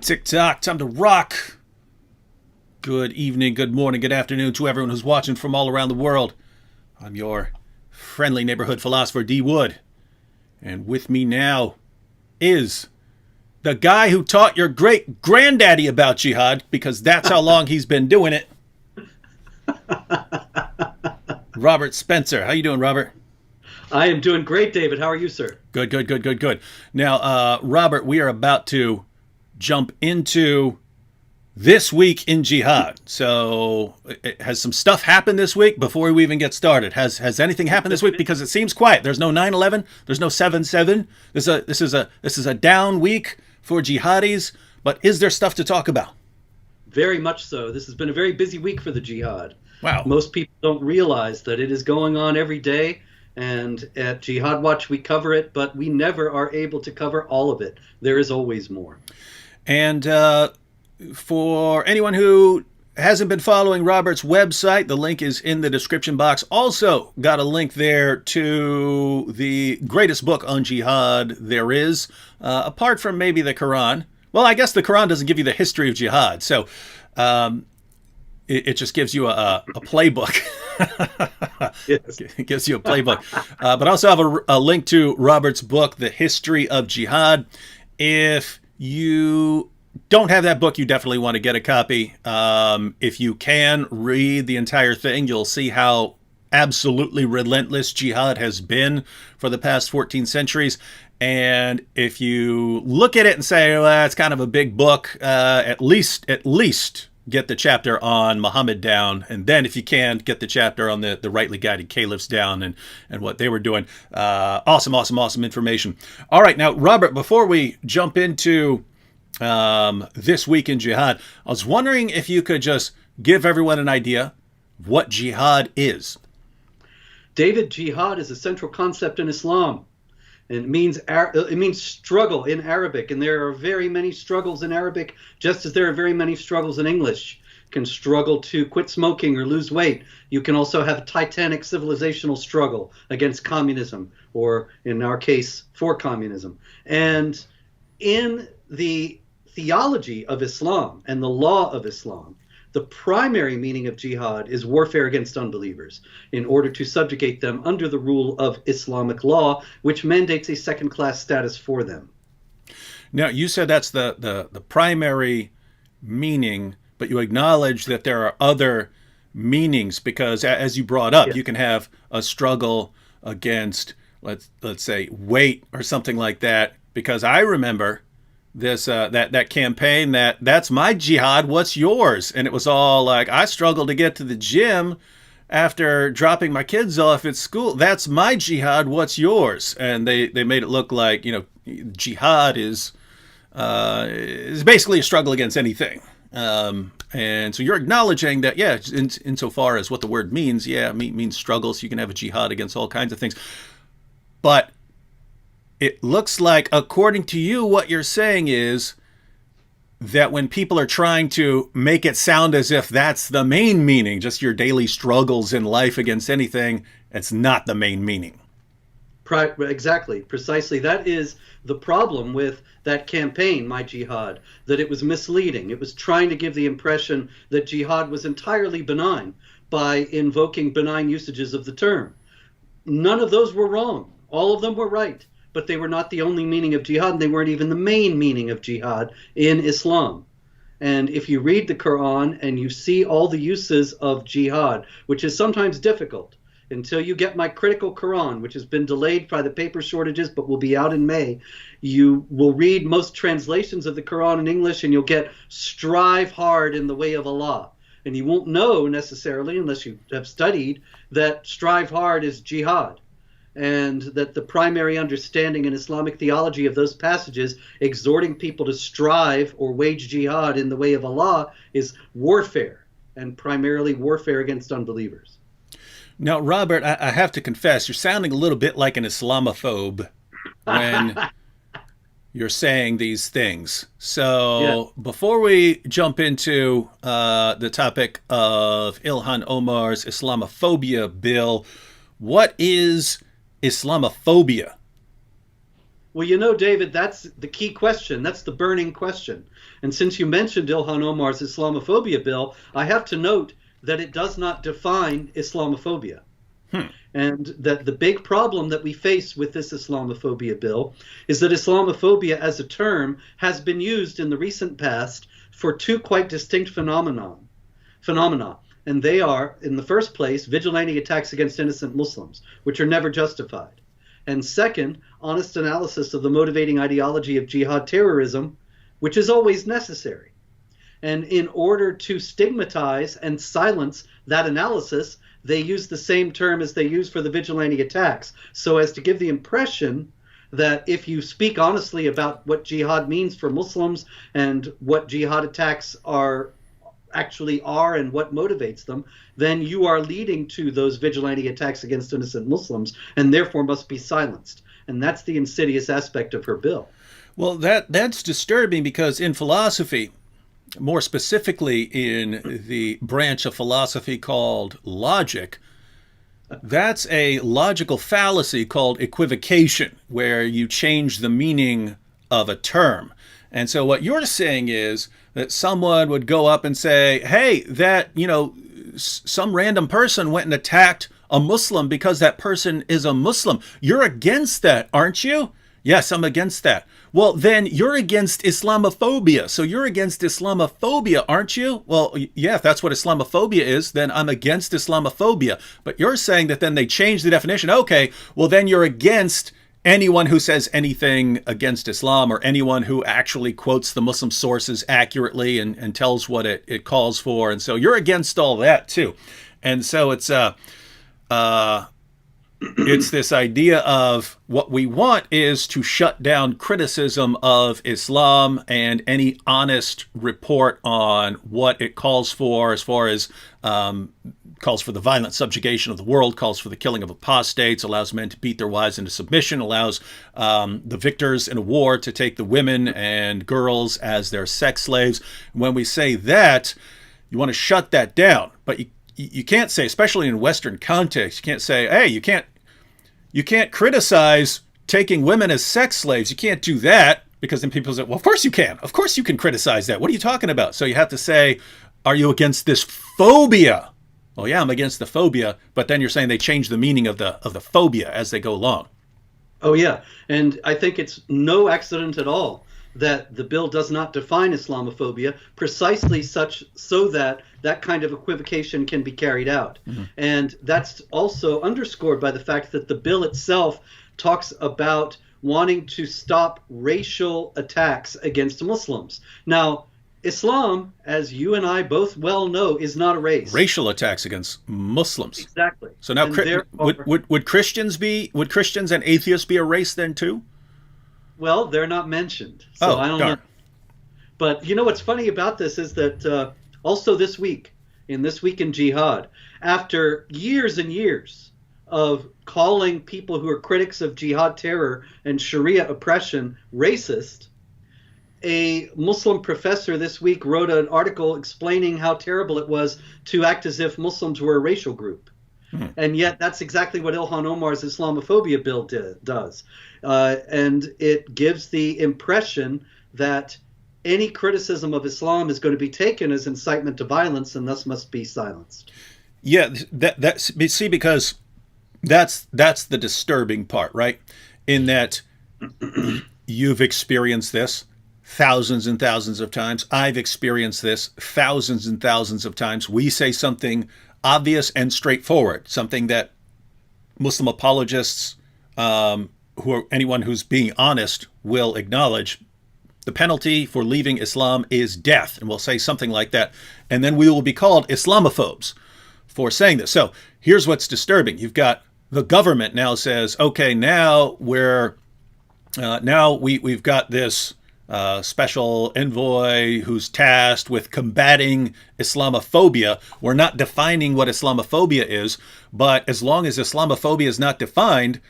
Tick-tock, time to rock. Good evening, good morning, good afternoon to everyone who's watching from all around the world. I'm your friendly neighborhood philosopher, D. Wood. And with me now is the guy who taught your great-granddaddy about jihad, because that's how long he's been doing it. Robert Spencer. How you doing, Robert? I am doing great, David. How are you, sir? Good. Now, Robert, we are about to jump into this week in jihad. So, has some stuff happened this week before we even get started? Has anything happened this week? Because it seems quiet. There's no 9/11. There's no 7/7. This is a down week for jihadis. But is there stuff to talk about? Very much so. This has been a very busy week for the jihad. Wow. Most people don't realize that it is going on every day. And at Jihad Watch, we cover it, but we never are able to cover all of it. There is always more. And for anyone who hasn't been following Robert's website, the link is in the description box. Also got a link there to the greatest book on jihad there is, apart from maybe the Quran. Well, I guess the Quran doesn't give you the history of jihad, so it just gives you a playbook. Yes. It gives you a playbook. But I also have a link to Robert's book, The History of Jihad. If you don't have that book, you definitely want to get a copy. If you can read the entire thing, you'll see how absolutely relentless jihad has been for the past 14 centuries. And if you look at it and say, well, that's kind of a big book, at least get the chapter on Muhammad down, and then if you can, get the chapter on the rightly guided caliphs down and what they were doing. Awesome information. All right, now, Robert, before we jump into this week in jihad, I was wondering if you could just give everyone an idea of what jihad is. David, jihad is a central concept in Islam. And it means struggle in Arabic, and there are very many struggles in Arabic, just as there are very many struggles in English. You can struggle to quit smoking or lose weight. You can also have a titanic civilizational struggle against communism, or in our case, for communism. And in the theology of Islam and the law of Islam, the primary meaning of jihad is warfare against unbelievers in order to subjugate them under the rule of Islamic law, which mandates a second-class status for them. Now, you said that's the primary meaning, but you acknowledge that there are other meanings because, as you brought up, Yes. You can have a struggle against, let's say, weight or something like that. Because I remember this that campaign that's my jihad, what's yours? And it was all like, I struggle to get to the gym after dropping my kids off at school. That's my jihad, what's yours? And they made it look like, jihad is basically a struggle against anything. And so you're acknowledging that, yeah, insofar as what the word means, means struggle, so you can have a jihad against all kinds of things. But it looks like, according to you, what you're saying is that when people are trying to make it sound as if that's the main meaning, just your daily struggles in life against anything, it's not the main meaning. Exactly, precisely. That is the problem with that campaign, My Jihad, that it was misleading. It was trying to give the impression that jihad was entirely benign by invoking benign usages of the term. None of those were wrong. All of them were right. But they were not the only meaning of jihad, and they weren't even the main meaning of jihad in Islam. And if you read the Quran and you see all the uses of jihad, which is sometimes difficult, until you get my critical Quran, which has been delayed by the paper shortages but will be out in May, you will read most translations of the Quran in English and you'll get strive hard in the way of Allah. And you won't know necessarily, unless you have studied, that strive hard is jihad. And that the primary understanding in Islamic theology of those passages exhorting people to strive or wage jihad in the way of Allah is warfare, and primarily warfare against unbelievers. Now, Robert, I have to confess, you're sounding a little bit like an Islamophobe when you're saying these things. So Before we jump into the topic of Ilhan Omar's Islamophobia bill, what is Islamophobia? Well, you know, David, that's the key question. That's the burning question. And since you mentioned Ilhan Omar's Islamophobia bill, I have to note that it does not define Islamophobia. And that the big problem that we face with this Islamophobia bill is that Islamophobia as a term has been used in the recent past for two quite distinct phenomena. And they are, in the first place, vigilante attacks against innocent Muslims, which are never justified. And second, honest analysis of the motivating ideology of jihad terrorism, which is always necessary. And in order to stigmatize and silence that analysis, they use the same term as they use for the vigilante attacks, so as to give the impression that if you speak honestly about what jihad means for Muslims and what jihad attacks actually are and what motivates them, then you are leading to those vigilante attacks against innocent Muslims and therefore must be silenced. And that's the insidious aspect of her bill. Well, that's disturbing because in philosophy, more specifically in the branch of philosophy called logic, that's a logical fallacy called equivocation, where you change the meaning of a term. And so what you're saying is that someone would go up and say, hey, some random person went and attacked a Muslim because that person is a Muslim. You're against that, aren't you? Yes, I'm against that. Well, then you're against Islamophobia. So you're against Islamophobia, aren't you? Well, yeah, if that's what Islamophobia is, then I'm against Islamophobia. But you're saying that then they changed the definition. Okay, well, then you're against anyone who says anything against Islam or anyone who actually quotes the Muslim sources accurately and tells what it calls for. And so you're against all that, too. And so it's this idea of what we want is to shut down criticism of Islam and any honest report on what it calls for as far as calls for the violent subjugation of the world, calls for the killing of apostates, allows men to beat their wives into submission, allows the victors in a war to take the women and girls as their sex slaves. When we say that, you want to shut that down. But you can't say, especially in Western context, you can't say, hey, you can't criticize taking women as sex slaves. You can't do that, because then people say, well, of course you can. Of course you can criticize that. What are you talking about? So you have to say, are you against this phobia? Well, yeah, I'm against the phobia, but then you're saying they change the meaning of the phobia as they go along. Oh, yeah. And I think it's no accident at all that the bill does not define Islamophobia precisely so that that kind of equivocation can be carried out. Mm-hmm. And that's also underscored by the fact that the bill itself talks about wanting to stop racial attacks against Muslims. Now, Islam, as you and I both well know, is not a race. Racial attacks against Muslims. Exactly. So now, would Christians and atheists be a race then too? Well, they're not mentioned, so I don't know. But you know what's funny about this is that also this week in Jihad, after years and years of calling people who are critics of jihad terror and Sharia oppression racist, a Muslim professor this week wrote an article explaining how terrible it was to act as if Muslims were a racial group. And yet that's exactly what Ilhan Omar's Islamophobia bill does. And it gives the impression that any criticism of Islam is going to be taken as incitement to violence and thus must be silenced. Yeah, because that's the disturbing part, right? In that you've experienced this thousands and thousands of times. I've experienced this thousands and thousands of times. We say something obvious and straightforward, something that Muslim apologists, anyone who's being honest, will acknowledge. The penalty for leaving Islam is death, and we'll say something like that, and then we will be called Islamophobes for saying this. So here's what's disturbing: you've got the government now says, okay, now we've got this special envoy who's tasked with combating Islamophobia. We're not defining what Islamophobia is, but as long as Islamophobia is not defined,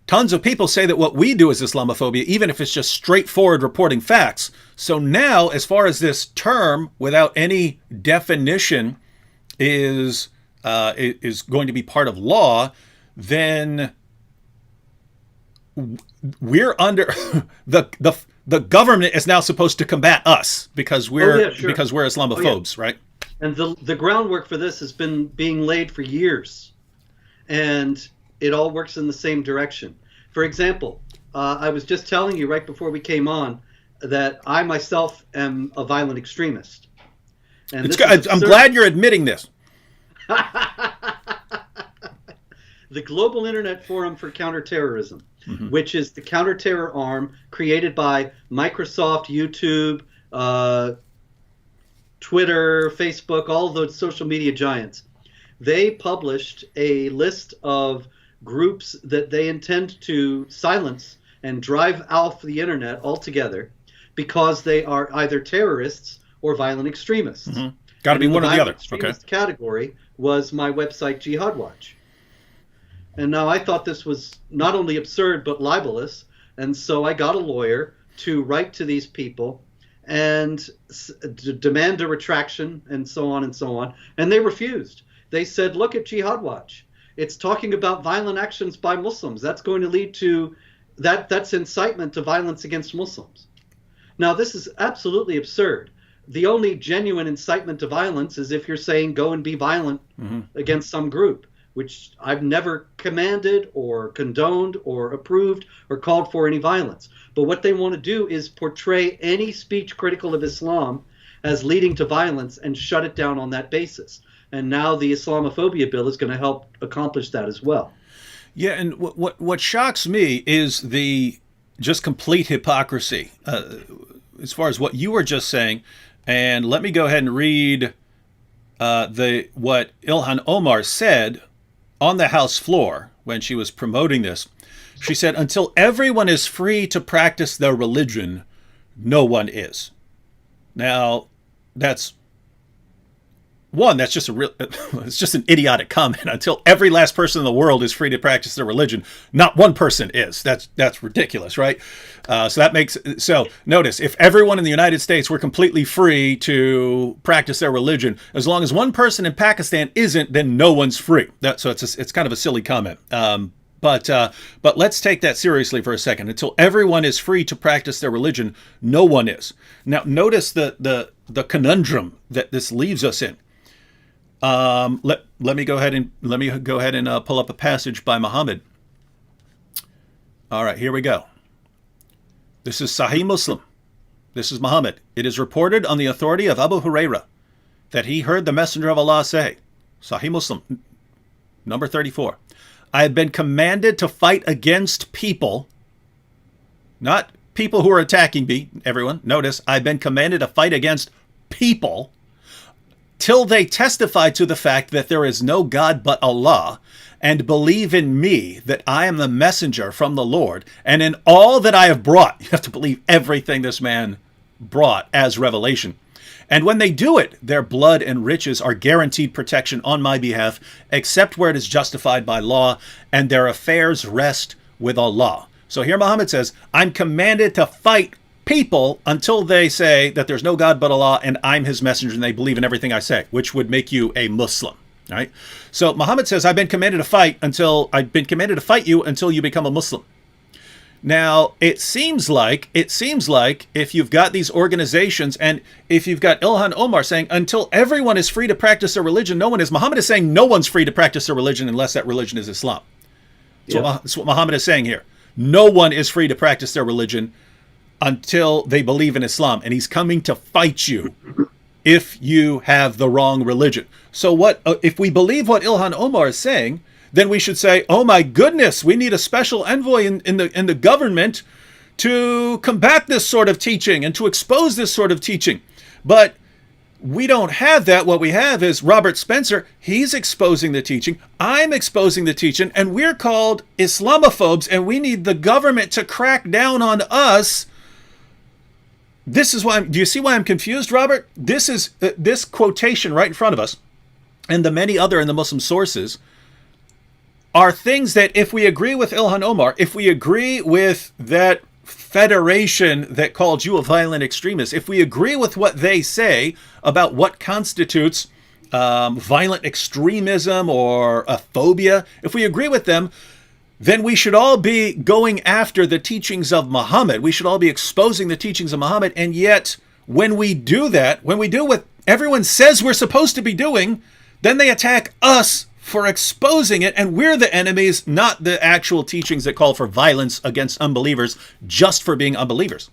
tons of people say that what we do is Islamophobia, even if it's just straightforward reporting facts. So now, as far as this term without any definition is going to be part of law, then we're under the government is now supposed to combat us because we're because we're Islamophobes, right? And the groundwork for this has been being laid for years, and it all works in the same direction. For example, I was just telling you right before we came on that I myself am a violent extremist. And I'm glad you're admitting this. The Global Internet Forum for Counterterrorism, which is the counterterror arm created by Microsoft, YouTube, Twitter, Facebook, all of those social media giants. They published a list of groups that they intend to silence and drive off the internet altogether because they are either terrorists or violent extremists. Got to be one or the other. Okay. Category was my website Jihad Watch. And now I thought this was not only absurd but libelous, and so I got a lawyer to write to these people and demand a retraction and so on and so on, and they refused. They said, look at Jihad Watch. It's talking about violent actions by Muslims. That's going to lead to that's incitement to violence against Muslims. Now, this is absolutely absurd. The only genuine incitement to violence is if you're saying go and be violent against some group, which I've never commanded or condoned or approved or called for any violence. But what they want to do is portray any speech critical of Islam as leading to violence and shut it down on that basis. And now the Islamophobia bill is going to help accomplish that as well. Yeah, and what shocks me is the just complete hypocrisy as far as what you were just saying. And let me go ahead and read what Ilhan Omar said on the House floor when she was promoting this. She said, until everyone is free to practice their religion, no one is. Now, that's just it's just an idiotic comment. Until every last person in the world is free to practice their religion, not one person is. That's ridiculous, right? So notice, if everyone in the United States were completely free to practice their religion, as long as one person in Pakistan isn't, then no one's free. So it's kind of a silly comment. But let's take that seriously for a second. Until everyone is free to practice their religion, no one is. Now, notice the conundrum that this leaves us in. Let me go ahead and pull up a passage by Muhammad. All right, here we go. This is Sahih Muslim. This is Muhammad. It is reported on the authority of Abu Hurairah that he heard the Messenger of Allah say, Sahih Muslim, number 34, I have been commanded to fight against people, not people who are attacking me, everyone. Notice, I've been commanded to fight against people till they testify to the fact that there is no God but Allah, and believe in me that I am the messenger from the Lord, and in all that I have brought. You have to believe everything this man brought as revelation. And when they do it, their blood and riches are guaranteed protection on my behalf, except where it is justified by law, and their affairs rest with Allah. So here Muhammad says, I'm commanded to fight people until they say that there's no God but Allah and I'm his messenger and they believe in everything I say, which would make you a Muslim. Right? So Muhammad says, I've been commanded to fight you until you become a Muslim. Now, it seems like if you've got these organizations and if you've got Ilhan Omar saying, until everyone is free to practice their religion, no one is. Muhammad is saying no one's free to practice their religion unless that religion is Islam. That's what Muhammad is saying here. No one is free to practice their religion until they believe in Islam. And he's coming to fight you if you have the wrong religion. So if we believe what Ilhan Omar is saying, then we should say, oh my goodness, we need a special envoy in the government to combat this sort of teaching and to expose this sort of teaching. But we don't have that. What we have is Robert Spencer. He's exposing the teaching. I'm exposing the teaching. And we're called Islamophobes, and we need the government to crack down on us. This is why. Do you see why I'm confused, Robert? This is this quotation right in front of us, and the many other in the Muslim sources are things that if we agree with Ilhan Omar, if we agree with that federation that called you a violent extremist, if we agree with what they say about what constitutes violent extremism or a phobia, if we agree with them, then we should all be going after the teachings of Muhammad. We should all be exposing the teachings of Muhammad. And yet, when we do that, when we do what everyone says we're supposed to be doing, then they attack us for exposing it, and we're the enemies, not the actual teachings that call for violence against unbelievers just for being unbelievers.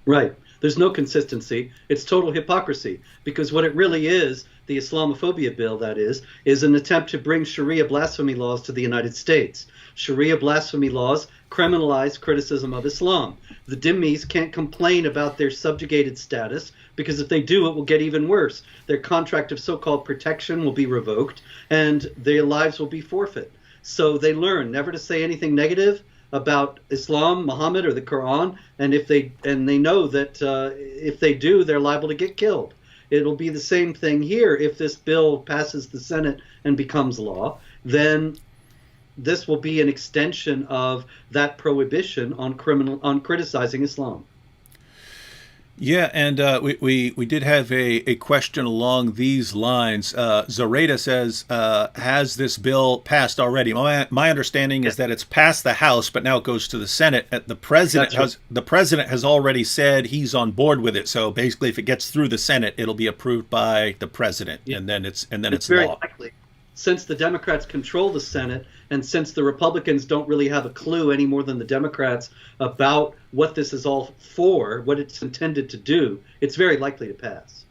Right. There's no consistency. It's total hypocrisy, because what it really is, the Islamophobia bill, that is an attempt to bring Sharia blasphemy laws to the United States. Sharia blasphemy laws criminalize criticism of Islam. The dhimmis can't complain about their subjugated status, because if they do, it will get even worse. Their contract of so-called protection will be revoked, and their lives will be forfeit. So they learn never to say anything negative about Islam, Muhammad, or the Quran, and they know that if they do, they're liable to get killed. It'll be the same thing here. If this bill passes the Senate and becomes law, then this will be an extension of that prohibition on criticizing Islam. Yeah, and we did have a question along these lines. Zoraida says, has this bill passed already? My understanding is that it's passed the House, but now it goes to the Senate. The president has already said he's on board with it. So basically, if it gets through the Senate, it'll be approved by the president, and then it's very law. Likely. Since the Democrats control the Senate, and since the Republicans don't really have a clue any more than the Democrats about what this is all for, what it's intended to do, it's very likely to pass.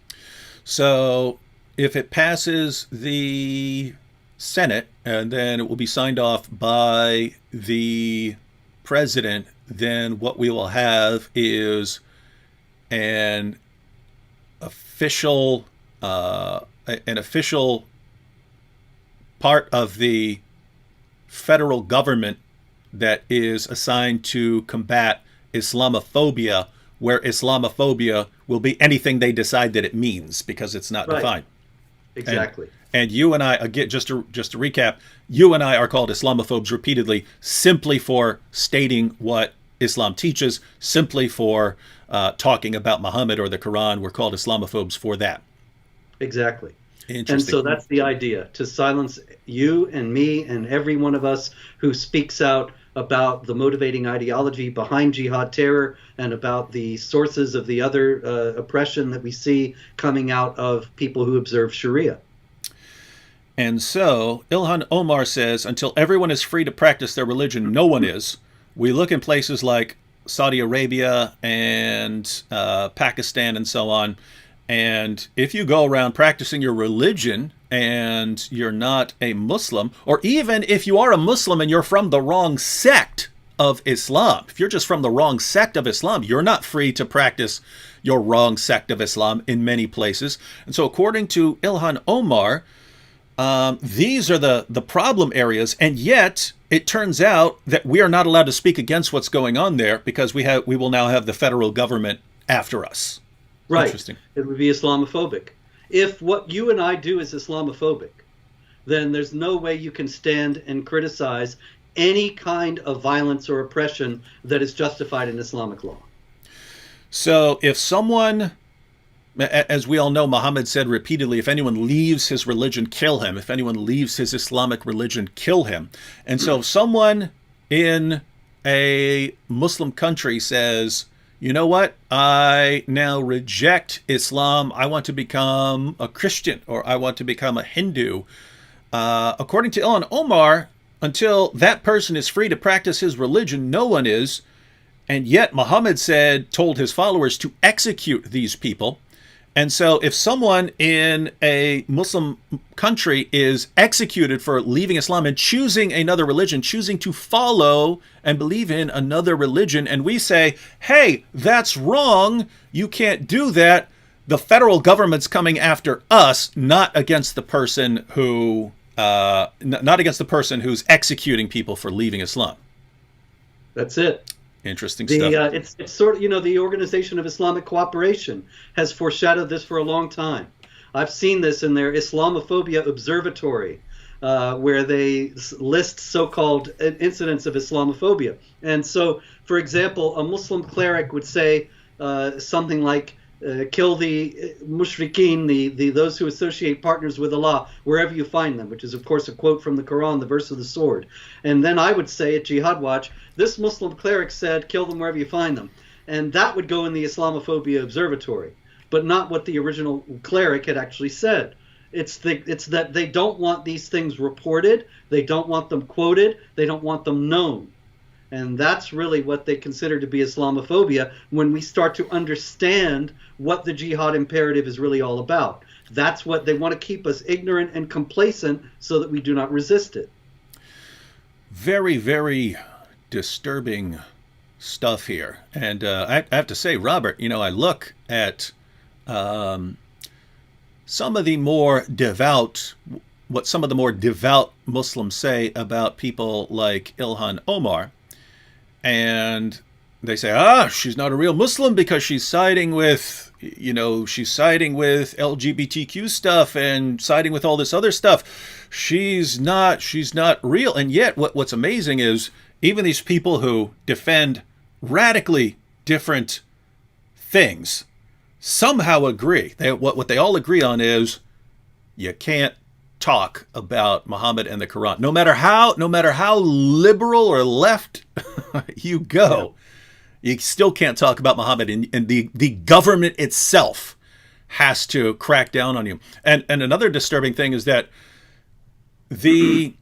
So if it passes the Senate, and then it will be signed off by the president, then what we will have is an official part of the federal government that is assigned to combat Islamophobia, where Islamophobia will be anything they decide that it means, because it's not defined. Exactly. And you and I, again, just to recap, you and I are called Islamophobes repeatedly simply for stating what Islam teaches, simply for talking about Muhammad or the Quran. We're called Islamophobes for that. Exactly. Interesting. And so that's the idea, to silence you and me and every one of us who speaks out about the motivating ideology behind jihad terror and about the sources of the other oppression that we see coming out of people who observe Sharia. And so Ilhan Omar says, until everyone is free to practice their religion, no one is. We look in places like Saudi Arabia and Pakistan and so on. And if you go around practicing your religion and you're not a Muslim, or even if you are a Muslim and you're from the wrong sect of Islam, if you're just from the wrong sect of Islam, you're not free to practice your wrong sect of Islam in many places. And so according to Ilhan Omar, these are the problem areas. And yet it turns out that we are not allowed to speak against what's going on there, because we will now have the federal government after us. Right. Interesting. It would be Islamophobic. If what you and I do is Islamophobic, then there's no way you can stand and criticize any kind of violence or oppression that is justified in Islamic law. So if someone, as we all know, Muhammad said repeatedly, if anyone leaves his religion, kill him. If anyone leaves his Islamic religion, kill him. And so if someone in a Muslim country says, you know what, I now reject Islam, I want to become a Christian, or I want to become a Hindu, according to Ilhan Omar, until that person is free to practice his religion, no one is. And yet Muhammad told his followers to execute these people. And so if someone in a Muslim country is executed for leaving Islam and choosing another religion, choosing to follow and believe in another religion, and we say, hey, that's wrong, you can't do that, the federal government's coming after us, not against the person who's executing people for leaving Islam. That's it. Interesting stuff. It's sort of, the Organization of Islamic Cooperation has foreshadowed this for a long time. I've seen this in their Islamophobia Observatory, where they list so-called incidents of Islamophobia. And so, for example, a Muslim cleric would say something like, kill the mushrikeen, those who associate partners with Allah, wherever you find them, which is, of course, a quote from the Quran, the verse of the sword. And then I would say at Jihad Watch, this Muslim cleric said, kill them wherever you find them. And that would go in the Islamophobia Observatory, but not what the original cleric had actually said. It's that they don't want these things reported, they don't want them quoted, they don't want them known. And that's really what they consider to be Islamophobia when we start to understand what the jihad imperative is really all about. That's what they want to keep us ignorant and complacent so that we do not resist it. Very, very disturbing stuff here. And I have to say, Robert, I look at some of the more devout Muslims say about people like Ilhan Omar. And they say, she's not a real Muslim because she's siding with LGBTQ stuff and siding with all this other stuff. She's not real. And yet what's amazing is even these people who defend radically different things somehow agree. What they all agree on is you can't talk about Muhammad and the Quran. No matter how liberal or left you go, you still can't talk about Muhammad, and the government itself has to crack down on you. And another disturbing thing is that the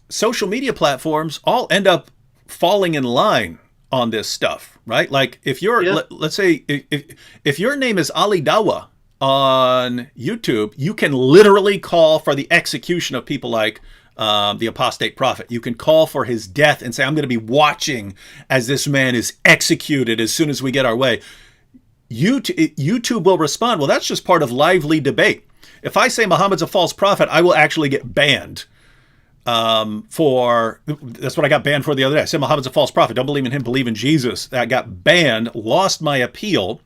social media platforms all end up falling in line on this stuff, right? Like if you're, let's say, if your name is Ali Dawa on YouTube, you can literally call for the execution of people like the apostate prophet. You can call for his death and say, I'm going to be watching as this man is executed as soon as we get our way. YouTube will respond, well, that's just part of lively debate. If I say Muhammad's a false prophet, I will actually get banned. That's what I got banned for the other day. I said Muhammad's a false prophet. Don't believe in him, believe in Jesus. I got banned, lost my appeal,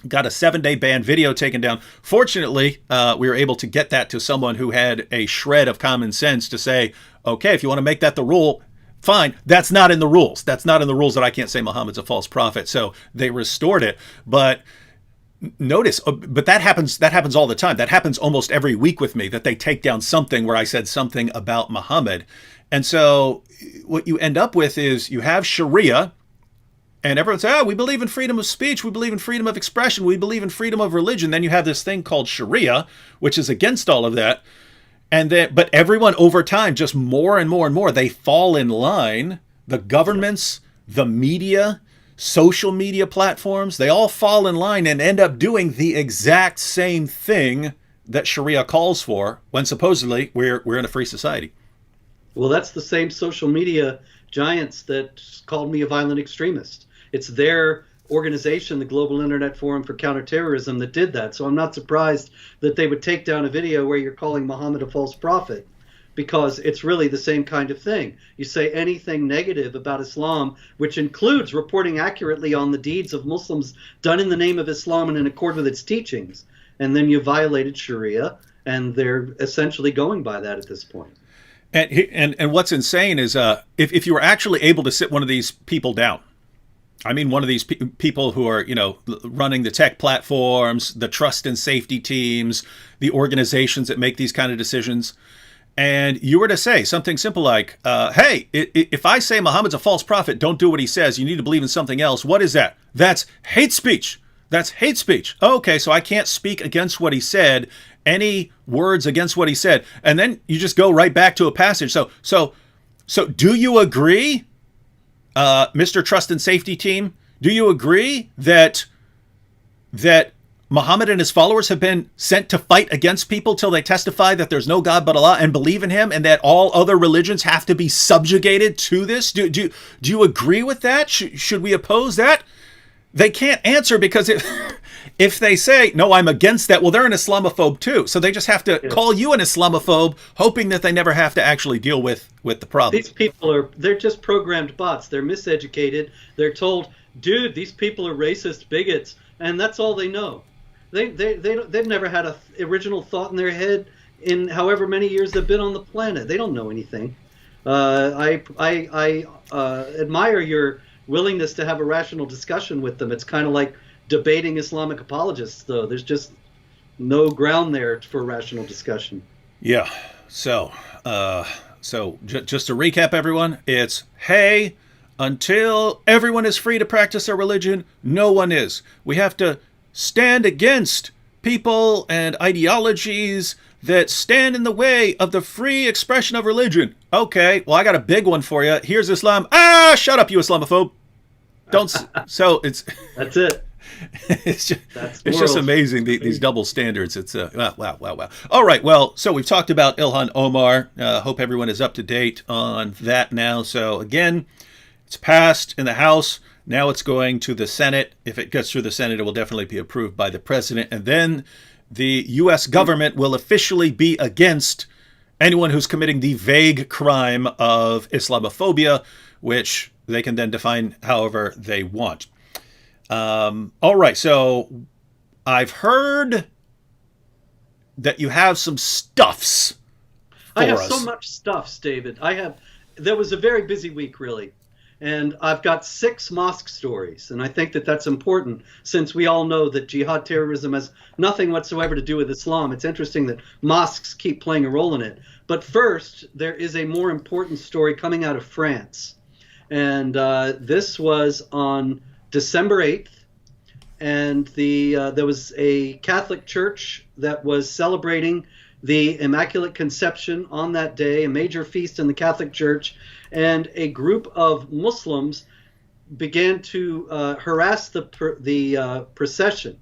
got a 7-day ban, video taken down. Fortunately, we were able to get that to someone who had a shred of common sense to say, okay, if you want to make that the rule, fine. That's not in the rules. That's not in the rules that I can't say Muhammad's a false prophet. So they restored it. But notice, but that happens all the time. That happens almost every week with me, that they take down something where I said something about Muhammad. And so what you end up with is you have Sharia, and everyone says, we believe in freedom of speech, we believe in freedom of expression, we believe in freedom of religion. Then you have this thing called Sharia, which is against all of that. But everyone over time, just more and more and more, they fall in line. The governments, the media, social media platforms, they all fall in line and end up doing the exact same thing that Sharia calls for when supposedly we're in a free society. Well, that's the same social media giants that called me a violent extremist. It's their organization, the Global Internet Forum for Counterterrorism, that did that. So I'm not surprised that they would take down a video where you're calling Muhammad a false prophet, because it's really the same kind of thing. You say anything negative about Islam, which includes reporting accurately on the deeds of Muslims done in the name of Islam and in accord with its teachings, and then you violated Sharia, and they're essentially going by that at this point. And what's insane is if you were actually able to sit one of these people down, I mean, one of these people who are, running the tech platforms, the trust and safety teams, the organizations that make these kind of decisions, and you were to say something simple like, hey, if I say Muhammad's a false prophet, don't do what he says, you need to believe in something else. What is that? That's hate speech. That's hate speech. Okay, so I can't speak against what he said, any words against what he said. And then you just go right back to a passage. So do you agree, Mr. Trust and Safety Team, do you agree that Muhammad and his followers have been sent to fight against people till they testify that there's no God but Allah and believe in him, and that all other religions have to be subjugated to this? Do you agree with that? Should we oppose that? They can't answer, because if they say, no, I'm against that, well, they're an Islamophobe too. So they just have to call you an Islamophobe, hoping that they never have to actually deal with the problem. These people they're just programmed bots. They're miseducated. They're told, dude, these people are racist bigots, and that's all they know. They've never had an original thought in their head in however many years they've been on the planet. They don't know anything. I admire your willingness to have a rational discussion with them. It's kind of like debating Islamic apologists, though. There's just no ground there for rational discussion. Yeah. So, just to recap, everyone, it's, hey, until everyone is free to practice their religion, no one is. We have to stand against people and ideologies that stand in the way of the free expression of religion. Okay, well, I got a big one for you. Here's Islam. Ah, shut up, you Islamophobe. Don't. So it's. That's it. It's just amazing, these double standards. It's wow. All right, well, so we've talked about Ilhan Omar. Hope everyone is up to date on that now. So again, it's passed in the House. Now it's going to the Senate. If it gets through the Senate, it will definitely be approved by the president. And then the U.S. government will officially be against anyone who's committing the vague crime of Islamophobia, which they can then define however they want. All right, so I've heard that you have some stuffs for I have us. so much stuffs, David. There was a very busy week, really. And I've got 6 mosque stories. And I think that that's important, since we all know that jihad terrorism has nothing whatsoever to do with Islam. It's interesting that mosques keep playing a role in it. But first, there is a more important story coming out of France. And this was on December 8th. And there was a Catholic church that was celebrating the Immaculate Conception on that day, a major feast in the Catholic Church, and a group of Muslims began to harass the procession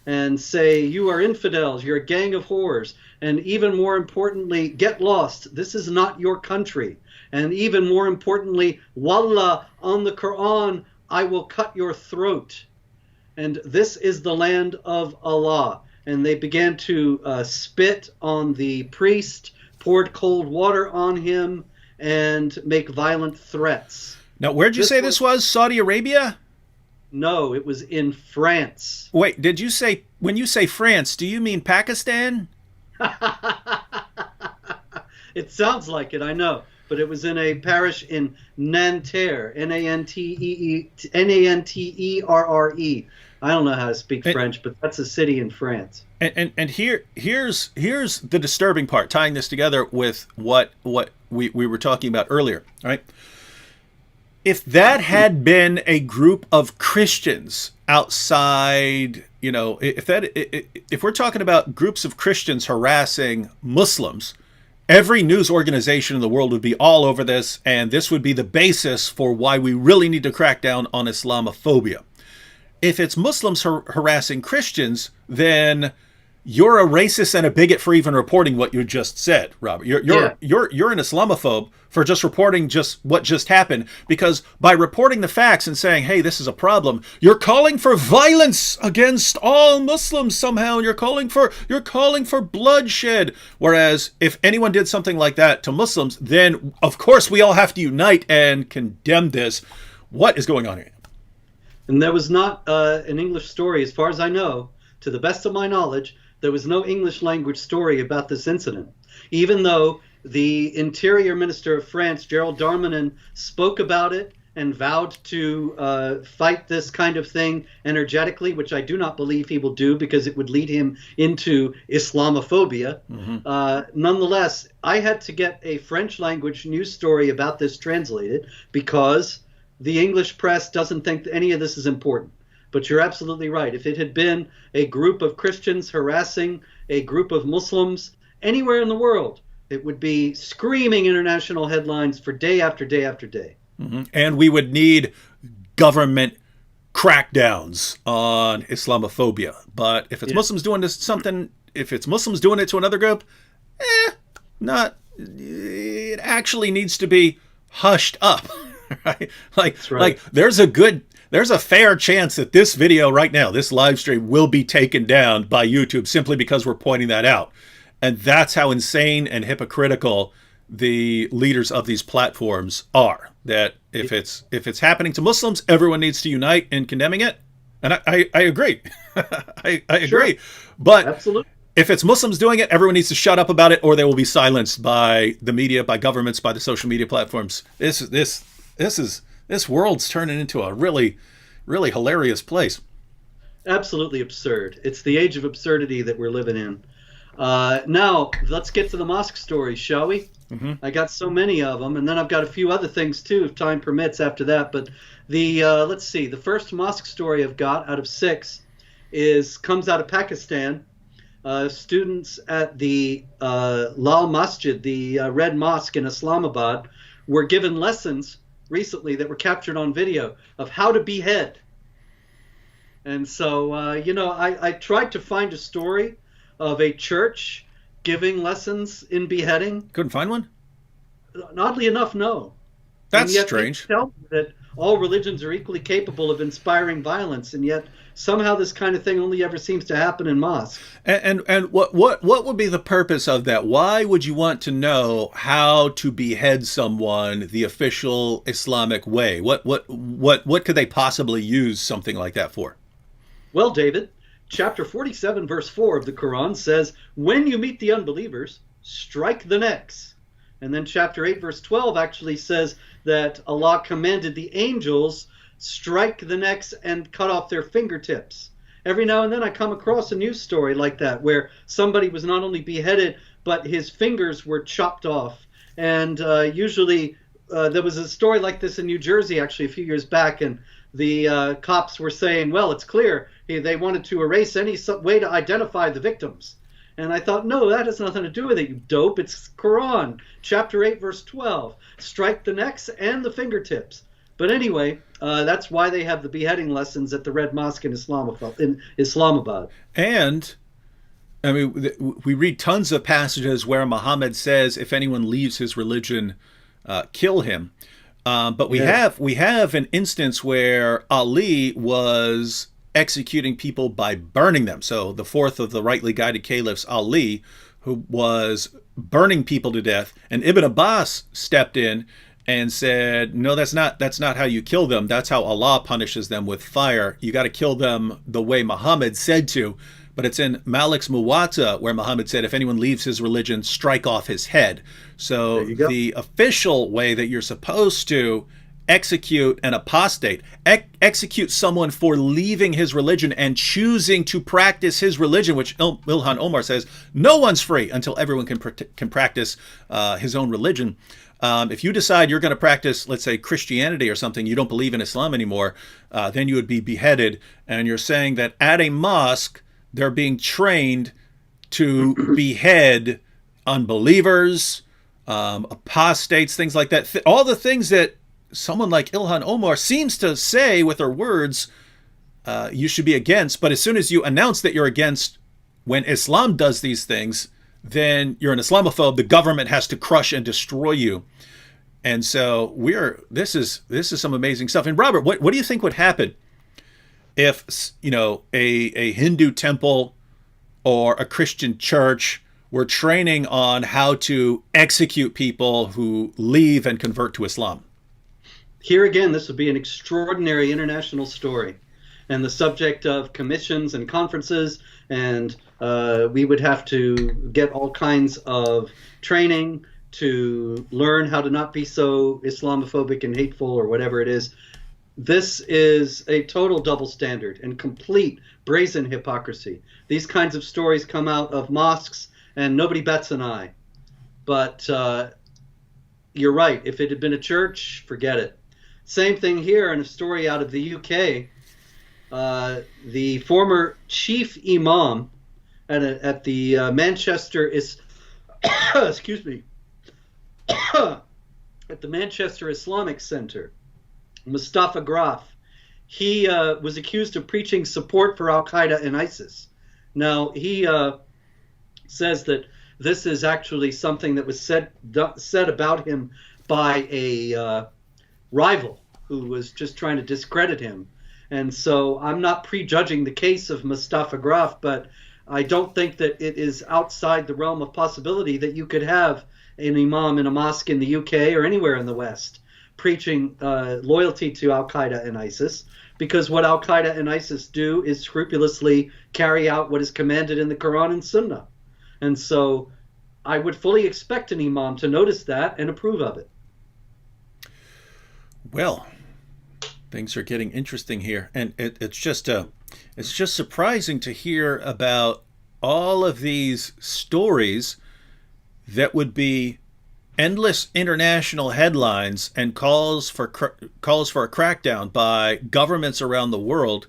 and say, "You are infidels, you're a gang of whores, and even more importantly, get lost. This is not your country. And even more importantly, Wallah, on the Quran, I will cut your throat. And this is the land of Allah." And they began to spit on the priest, poured cold water on him, and make violent threats. Now, where'd you say this was? Saudi Arabia? No, it was in France. Wait, did you say, when you say France, do you mean Pakistan? It sounds like it, I know. But it was in a parish in Nanterre, Nanterre. I don't know how to speak French, but that's a city in France. And here's the disturbing part, tying this together with what we were talking about earlier, right? If that had been a group of Christians outside, if we're talking about groups of Christians harassing Muslims, every news organization in the world would be all over this, and this would be the basis for why we really need to crack down on Islamophobia. If it's Muslims harassing Christians, then you're a racist and a bigot for even reporting what you just said, Robert. You're an Islamophobe for just reporting just what just happened, because by reporting the facts and saying, hey, this is a problem, you're calling for violence against all Muslims somehow, and you're calling for bloodshed. Whereas if anyone did something like that to Muslims, then of course we all have to unite and condemn this. What is going on here? And there was not an English story, as far as I know. To the best of my knowledge, there was no English language story about this incident, even though the Interior Minister of France, Gerald Darmanin, spoke about it and vowed to fight this kind of thing energetically, which I do not believe he will do because it would lead him into Islamophobia. Mm-hmm. Nonetheless, I had to get a French language news story about this translated because the English press doesn't think that any of this is important. But you're absolutely right. If it had been a group of Christians harassing a group of Muslims anywhere in the world, it would be screaming international headlines for day after day after day. Mm-hmm. And we would need government crackdowns on Islamophobia. But if it's Muslims doing if it's Muslims doing it to another group, it actually needs to be hushed up. Right? Like there's a fair chance that this video right now, this live stream, will be taken down by YouTube simply because we're pointing that out. And that's how insane and hypocritical the leaders of these platforms are. That if it's happening to Muslims, everyone needs to unite in condemning it. And I agree. I agree. But absolutely, if it's Muslims doing it, everyone needs to shut up about it, or they will be silenced by the media, by governments, by the social media platforms. This world's turning into a really, really hilarious place. Absolutely absurd. It's the age of absurdity that we're living in. Now, let's get to the mosque stories, shall we? I got so many of them, and then I've got a few other things too, if time permits after that. But let's see, the first mosque story I've got out of 6 comes out of Pakistan. Students at the Lal Masjid, the Red Mosque in Islamabad, were given lessons recently that were captured on video of how to behead. And so, I tried to find a story of a church giving lessons in beheading. Couldn't find one? Oddly enough, no. That's and yet strange. They tell me that all religions are equally capable of inspiring violence, and yet somehow this kind of thing only ever seems to happen in mosques. And what would be the purpose of that? Why would you want to know how to behead someone the official Islamic way? What could they possibly use something like that for? Well, David, chapter 47, verse 4 of the Quran says, when you meet the unbelievers, strike the necks. And then chapter 8, verse 12 actually says that Allah commanded the angels strike the necks and cut off their fingertips. Every now and then I come across a news story like that where somebody was not only beheaded, but his fingers were chopped off. And usually there was a story like this in New Jersey actually a few years back, and the cops were saying, well, it's clear they wanted to erase any way to identify the victims. And I thought, no, that has nothing to do with it, you dope. It's Quran, chapter 8, verse 12. Strike the necks and the fingertips. But anyway, that's why they have the beheading lessons at the Red Mosque in Islamabad. And, I mean, we read tons of passages where Muhammad says, if anyone leaves his religion, kill him. But we have an instance where Ali was executing people by burning them. So the fourth of the rightly guided caliphs, Ali, who was burning people to death, and Ibn Abbas stepped in and said, no, that's not how you kill them. That's how Allah punishes them, with fire. You got to kill them the way Muhammad said to. But it's in Malik's Muwatta where Muhammad said, if anyone leaves his religion, strike off his head. So the official way that you're supposed to execute an apostate, execute someone for leaving his religion and choosing to practice his religion, which Ilhan Omar says no one's free until everyone can practice his own religion. If you decide you're going to practice, let's say, Christianity or something, you don't believe in Islam anymore, then you would be beheaded. And you're saying that at a mosque, they're being trained to behead unbelievers, apostates, things like that. All the things that someone like Ilhan Omar seems to say with her words you should be against. But as soon as you announce that you're against when Islam does these things, then you're an Islamophobe. The government has to crush and destroy you. And so this is some amazing stuff. And Robert, what do you think would happen if, a Hindu temple or a Christian church were training on how to execute people who leave and convert to Islam? Here again, this would be an extraordinary international story, and the subject of commissions and conferences, and we would have to get all kinds of training to learn how to not be so Islamophobic and hateful or whatever it is. This is a total double standard and complete brazen hypocrisy. These kinds of stories come out of mosques and nobody bats an eye. But you're right. If it had been a church, forget it. Same thing here in a story out of the UK. The former chief imam at the Manchester excuse me, at the Manchester Islamic Center, Mustafa Graf, he was accused of preaching support for Al-Qaeda and ISIS. Now, he says that this is actually something that was said about him by a rival who was just trying to discredit him. And so I'm not prejudging the case of Mustafa Graf, but I don't think that it is outside the realm of possibility that you could have an imam in a mosque in the UK or anywhere in the West preaching loyalty to Al-Qaeda and ISIS, because what Al-Qaeda and ISIS do is scrupulously carry out what is commanded in the Quran and Sunnah. And so I would fully expect an imam to notice that and approve of it. Well, things are getting interesting here, and it's just It's just surprising to hear about all of these stories that would be endless international headlines and calls for a crackdown by governments around the world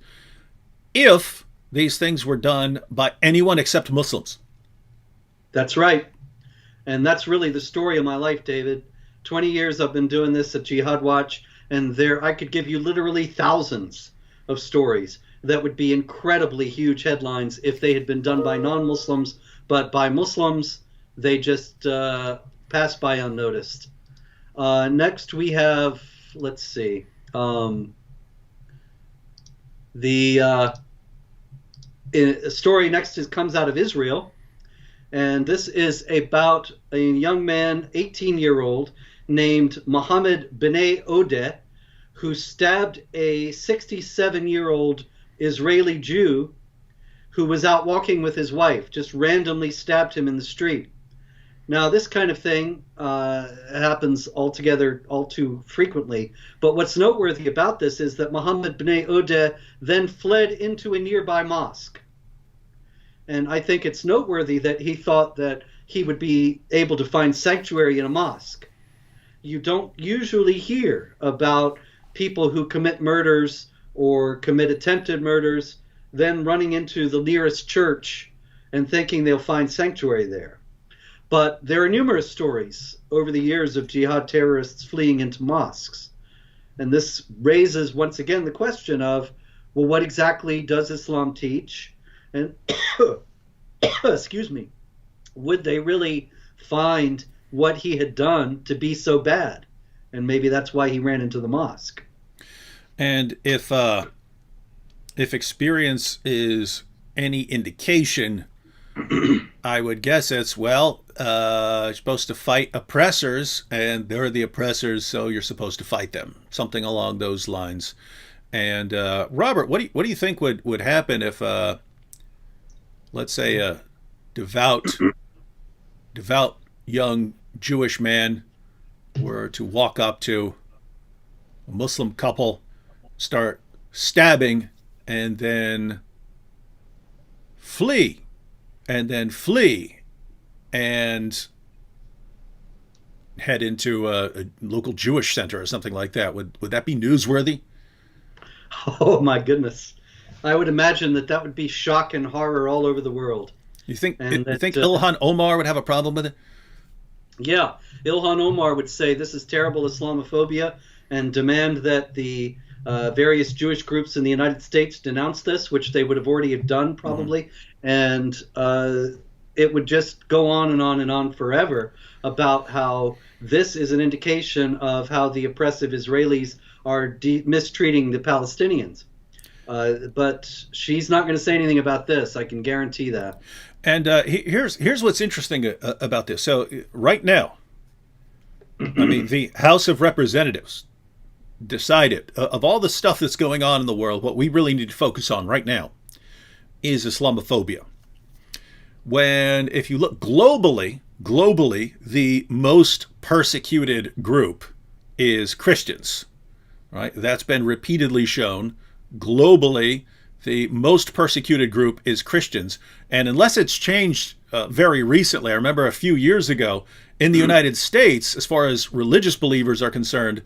if these things were done by anyone except Muslims. That's right. And that's really the story of my life, David. 20 years I've been doing this at Jihad Watch, and there I could give you literally thousands of stories that would be incredibly huge headlines if they had been done by non-Muslims, but by Muslims, they just passed by unnoticed. Next we have, let's see, the story next comes out of Israel. And this is about a young man, 18-year-old, named Mohammed Bnei Odeh, who stabbed a 67-year-old Israeli Jew who was out walking with his wife, just randomly stabbed him in the street. Now, this kind of thing happens all too frequently. But what's noteworthy about this is that Mohammed Bnei Odeh then fled into a nearby mosque. And I think it's noteworthy that he thought that he would be able to find sanctuary in a mosque. You don't usually hear about people who commit murders or commit attempted murders, then running into the nearest church and thinking they'll find sanctuary there. But there are numerous stories over the years of jihad terrorists fleeing into mosques. And this raises once again the question of, well, what exactly does Islam teach? And excuse me, would they really find what he had done to be so bad? And maybe that's why he ran into the mosque. And if experience is any indication, I would guess it's, well, you're supposed to fight oppressors, and they're the oppressors, so you're supposed to fight them. Something along those lines. And Robert, what do you think would happen if let's say a devout young Jewish man were to walk up to a Muslim couple, start stabbing, and then flee, and head into a local Jewish center or something like that? Would that be newsworthy? Oh my goodness. I would imagine that would be shock and horror all over the world. You think Ilhan Omar would have a problem with it? Yeah, Ilhan Omar would say this is terrible Islamophobia and demand that the various Jewish groups in the United States denounce this, which they would have already done probably. Mm-hmm. And it would just go on and on and on forever about how this is an indication of how the oppressive Israelis are mistreating the Palestinians. But she's not going to say anything about this. I can guarantee that. And here's what's interesting about this. So right now, I mean, the House of Representatives decided, of all the stuff that's going on in the world, what we really need to focus on right now is Islamophobia. If you look globally, the most persecuted group is Christians, right? That's been repeatedly shown. Globally, the most persecuted group is Christians. And unless it's changed very recently, I remember a few years ago in the United States, as far as religious believers are concerned,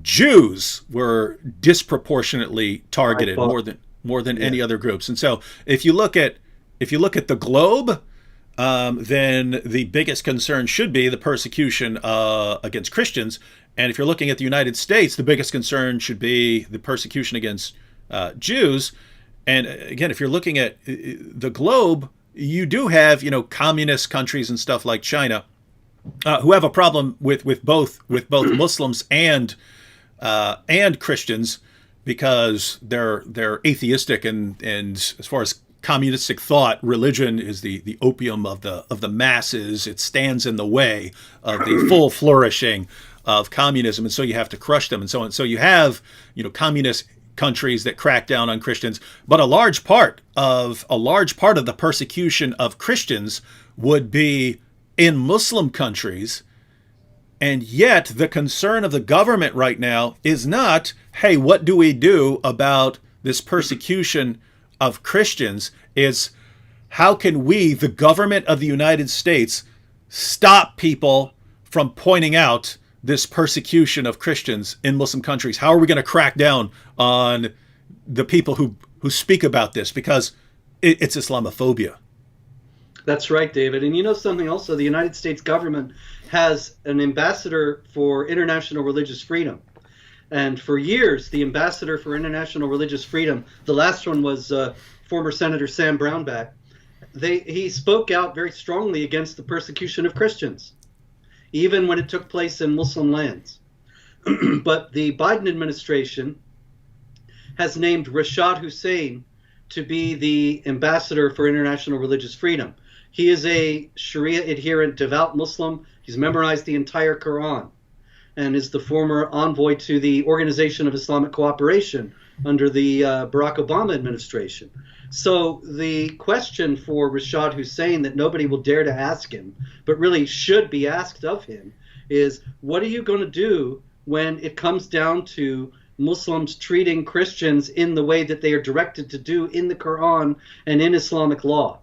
Jews were disproportionately targeted more than any other groups. And so if you look at the globe, then the biggest concern should be the persecution against Christians. And if you're looking at the United States, the biggest concern should be the persecution against Jews. And again, if you're looking at the globe, you do have, communist countries and stuff like China who have a problem with both Muslims and Christians, because they're atheistic, and as far as communistic thought, religion is the opium of the masses. It stands in the way of the full flourishing of communism, and so you have to crush them, and so on. So you have communist countries that crack down on Christians, but a large part of the persecution of Christians would be in Muslim countries. And yet the concern of the government right now is not, hey, what do we do about this persecution of Christians is how can we, the government of the United States, stop people from pointing out this persecution of Christians in Muslim countries? How are we going to crack down on the people who speak about this? Because it's Islamophobia. That's right, David. And you know something also, the United States government has an ambassador for international religious freedom. And for years, the ambassador for international religious freedom, the last one was former Senator Sam Brownback, he spoke out very strongly against the persecution of Christians, even when it took place in Muslim lands. But the Biden administration has named Rashad Hussain to be the ambassador for international religious freedom. He is a Sharia adherent, devout Muslim. He's memorized the entire Quran and is the former envoy to the Organization of Islamic Cooperation under the Barack Obama administration. So the question for Rashad Hussain that nobody will dare to ask him, but really should be asked of him, is what are you going to do when it comes down to Muslims treating Christians in the way that they are directed to do in the Quran and in Islamic law?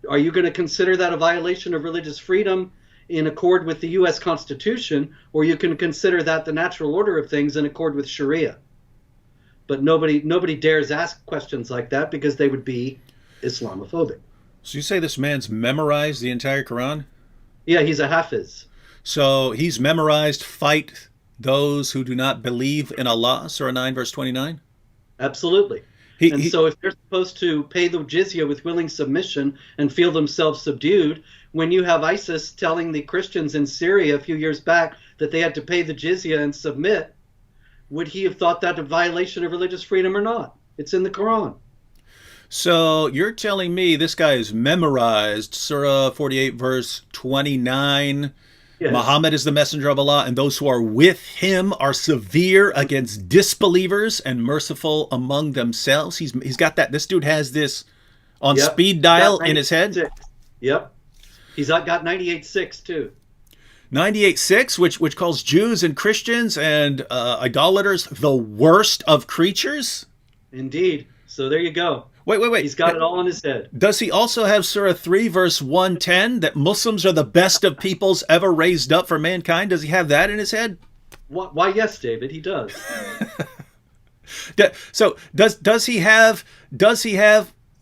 Are you going to consider that a violation of religious freedom in accord with the U.S. Constitution, or you can consider that the natural order of things in accord with Sharia? But nobody dares ask questions like that because they would be Islamophobic. So you say this man's memorized the entire Quran? Yeah, he's a Hafiz. So he's memorized, fight those who do not believe in Allah, Surah 9, verse 29? Absolutely. So if they're supposed to pay the jizya with willing submission and feel themselves subdued, when you have ISIS telling the Christians in Syria a few years back that they had to pay the jizya and submit, would he have thought that a violation of religious freedom or not? It's in the Quran. So you're telling me this guy is memorized Surah 48, verse 29. Yes. Muhammad is the messenger of Allah, and those who are with him are severe against disbelievers and merciful among themselves. He's got that. This dude has this on speed dial in his head. Yep. He's got 98.6 too. 98.6, which calls Jews and Christians and idolaters the worst of creatures? Indeed. So there you go. Wait. He's got it all in his head. Does he also have Surah 3, verse 110, that Muslims are the best of peoples ever raised up for mankind? Does he have that in his head? Why, yes, David, he does. So does he have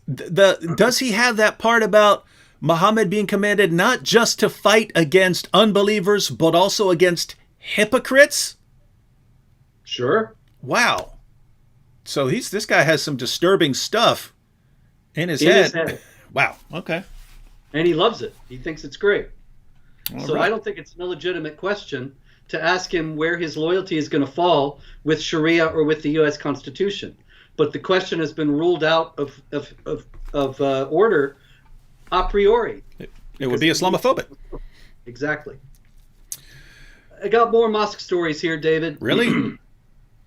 that part about Muhammad being commanded not just to fight against unbelievers, but also against hypocrites? Sure. Wow. So this guy has some disturbing stuff in his head. Wow. Okay. And he loves it. He thinks it's great. All right. I don't think it's an illegitimate question to ask him where his loyalty is going to fall with Sharia or with the U.S. Constitution. But the question has been ruled out of order a priori. It would be Islamophobic. Exactly. I got more mosque stories here, David. Really?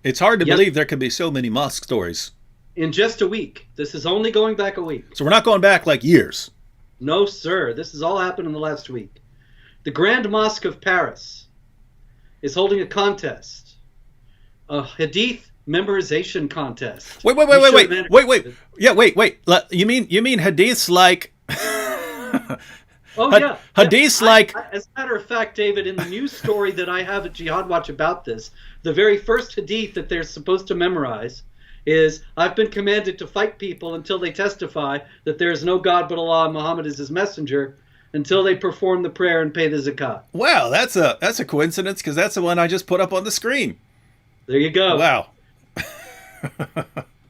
It's hard to believe there could be so many mosque stories. In just a week. This is only going back a week. So we're not going back like years. No, sir. This has all happened in the last week. The Grand Mosque of Paris is holding a contest, a hadith memorization contest. Wait. Yeah, wait. You mean hadiths like... Oh, yeah. Hadiths like... As a matter of fact, David, in the news story that I have at Jihad Watch about this, the very first hadith that they're supposed to memorize is, I've been commanded to fight people until they testify that there is no God but Allah and Muhammad is his messenger, until they perform the prayer and pay the zakat. Wow, that's a coincidence, because that's the one I just put up on the screen. There you go. Wow.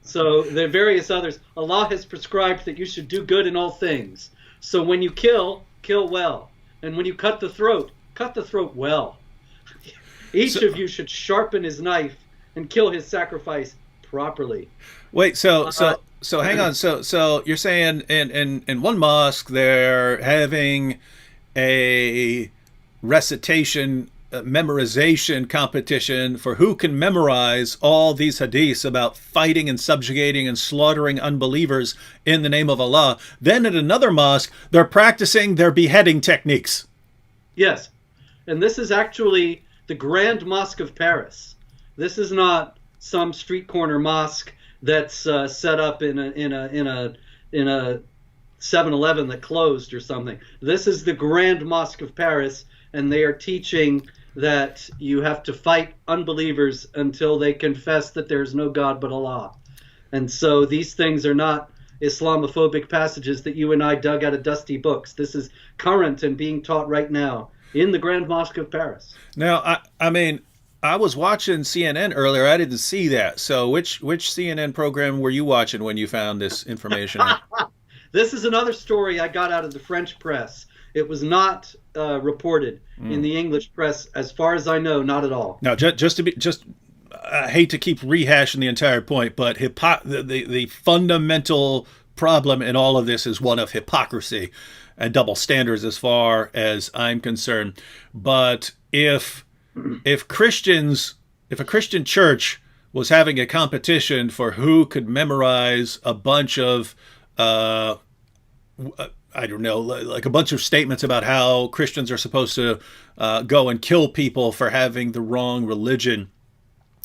So there are various others. Allah has prescribed that you should do good in all things. So when you kill well. And when you cut the throat well. Each of you should sharpen his knife and kill his sacrifice properly. Wait, so hang on. So you're saying in one mosque they're having a recitation, memorization competition for who can memorize all these hadiths about fighting and subjugating and slaughtering unbelievers in the name of Allah. Then at another mosque, they're practicing their beheading techniques. Yes. And this is actually the Grand Mosque of Paris. This is not some street corner mosque that's set up in a 7-Eleven that closed or something. This is the Grand Mosque of Paris, and they are teaching that you have to fight unbelievers until they confess that there is no God but Allah. And so these things are not Islamophobic passages that you and I dug out of dusty books. This is current and being taught right now in the Grand Mosque of Paris. Now, I mean, I was watching CNN earlier. I didn't see that. So which CNN program were you watching when you found this information? This is another story I got out of the French press. It was not reported in the English press, as far as I know, not at all. Now, I hate to keep rehashing the entire point, but the fundamental problem in all of this is one of hypocrisy and double standards, as far as I'm concerned. But if a Christian church was having a competition for who could memorize a bunch of I don't know, like a bunch of statements about how Christians are supposed to go and kill people for having the wrong religion,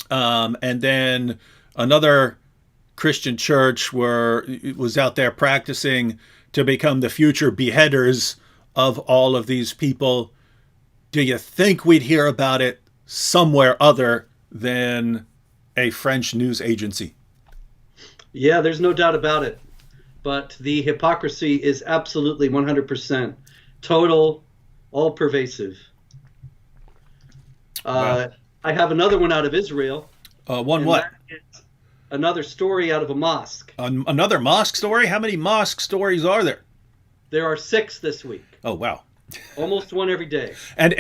and then another Christian church was out there practicing to become the future beheaders of all of these people, do you think we'd hear about it somewhere other than a French news agency? Yeah, there's no doubt about it. But the hypocrisy is absolutely 100% total, all pervasive. Wow. I have another one out of Israel. What? Another story out of a mosque. Another mosque story? How many mosque stories are there? There are 6 this week. Oh, wow. Almost one every day. And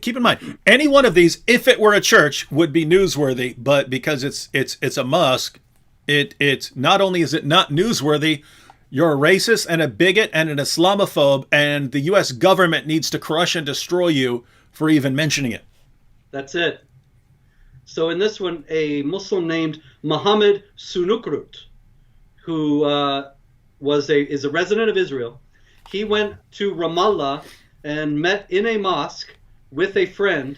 keep in mind, any one of these, if it were a church, would be newsworthy. But because it's a mosque, it's not only is it not newsworthy, you're a racist and a bigot and an Islamophobe, and the U.S. government needs to crush and destroy you for even mentioning it. That's it. So in this one, a Muslim named Muhammad Sunukrut, who is a resident of Israel, he went to Ramallah and met in a mosque with a friend,